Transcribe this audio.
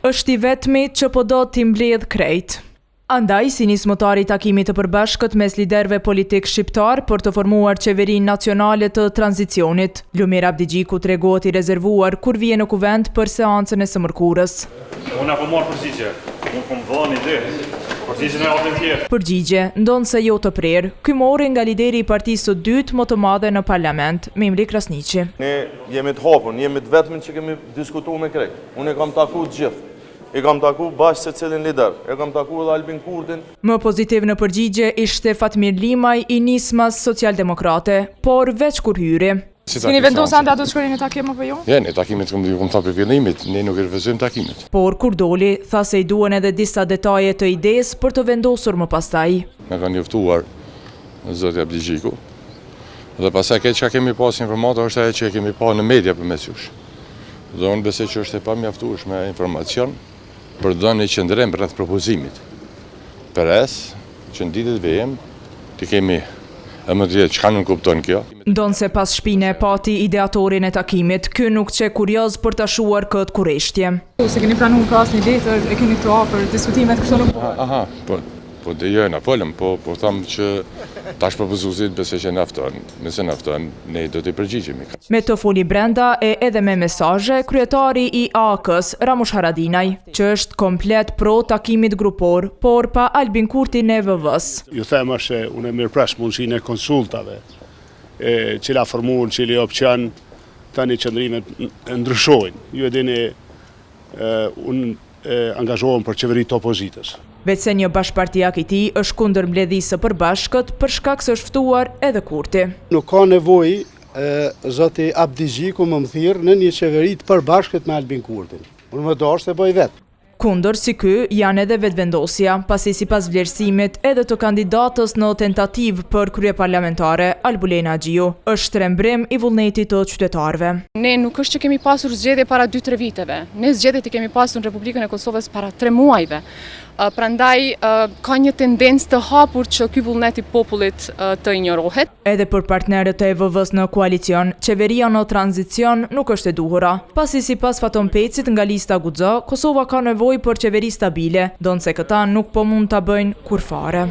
Është i vetmi që po do t'i mbledh krejt. Andaj, si nis motari takimit të përbashkët mes liderëve politik shqiptar për të formuar qeverinë nacionale të tranzicionit. Lumir Abdigjiku tregohet i rezervuar kur vije në kuvent për seancën e së mërkurës. Unë apo marr përgjigje. Unë kom dhënë ide. Përgjigjen e autorit tjetër. Përgjigje, ndonse jo të prerë, ky mori nga lideri i partisë së dytë më të madhe në parlament, Mimri Krasniqi. Ne jemi të hapur, jemi të vetmin që kemi diskutuar me krejt. Unë e kam taku të gjithë. I kam taku bashkë se cilin lider, e kam taku edhe Albin Kurtin. Më pozitiv në përgjigje ishte Fatmir Limaj i nismas socialdemokrate, por veç kur hyri. Keni vendosur anda do të shkoni në takim apo jo? Ja, në takimet kom thënë për fillimit, ne nuk e refuzojmë takimet. Por kur doli, tha se i duhen edhe disa detaje të idesë për të vendosur më pastaj. Na kanë njoftuar zoti Abdigjiku. Dhe pastaj këtë që kemi pas informata është ajo që kemi pa në media përmes jush. Dhe unë besoj që është e pamjaftueshme informacion për dhënë qëndrim rreth propozimit. Peres që në ditët vijim të kemi më të çka nuk kupton kjo. Ndonse pas shpine e pati ideatorin e takimit, ky nuk qe kurioz për ta shuar këtë kurreshtje. Se keni pranuar ka asnjë letër, e keni thua për diskutimet kështu nuk. Aha, po dhe jo na folëm, po tham që tash propozuesit besoj që nafton. Nëse nafton, ne do t'i përgjigjemi. Me të foli brenda e edhe me mesazhe, kryetari i AK-s, Ramush Haradinaj, që është komplet pro takimit grupor, por pa Albin Kurtin e VV-s. Ju them se unë mirëpresh mundësinë e konsultave, cila formuar, cili opcion, tani qëndrimet ndryshojnë. Ju e dini, unë angazhohem për qeveritë opozitës. Veçse një bashkëpartiak i tij është kundër mbledhisë së përbashkët për shkak se është ftuar edhe Kurti. Nuk ka nevojë zoti Abdigjiku më thirr në një qeveri të përbashkët me Albin Kurtin. Unë më dashur të bëj vetë. Kundër si ky janë edhe vetëvendosja, pasi sipas vlerësimit edhe të kandidatës në tentativë për kryeparlamentare, Albulena Xhiu, është trembrim i vullnetit të qytetarëve. Ne nuk është që kemi pasur zgjedhje para 2-3 viteve. Ne zgjedhjet i kemi pasur në Republikën e Kosovës para 3 muajve. Prandaj ka një tendencë të hapur që ky vullnet i popullit të injorohet. Edhe për partnerët e VV-s në koalicion, qeveria në tranzicion nuk është e duhura. Pasi sipas Faton Pecit nga lista Guxo, Kosova ka nevojë për qeveri stabile, ndonse këta nuk po mund ta bëjnë kurfare.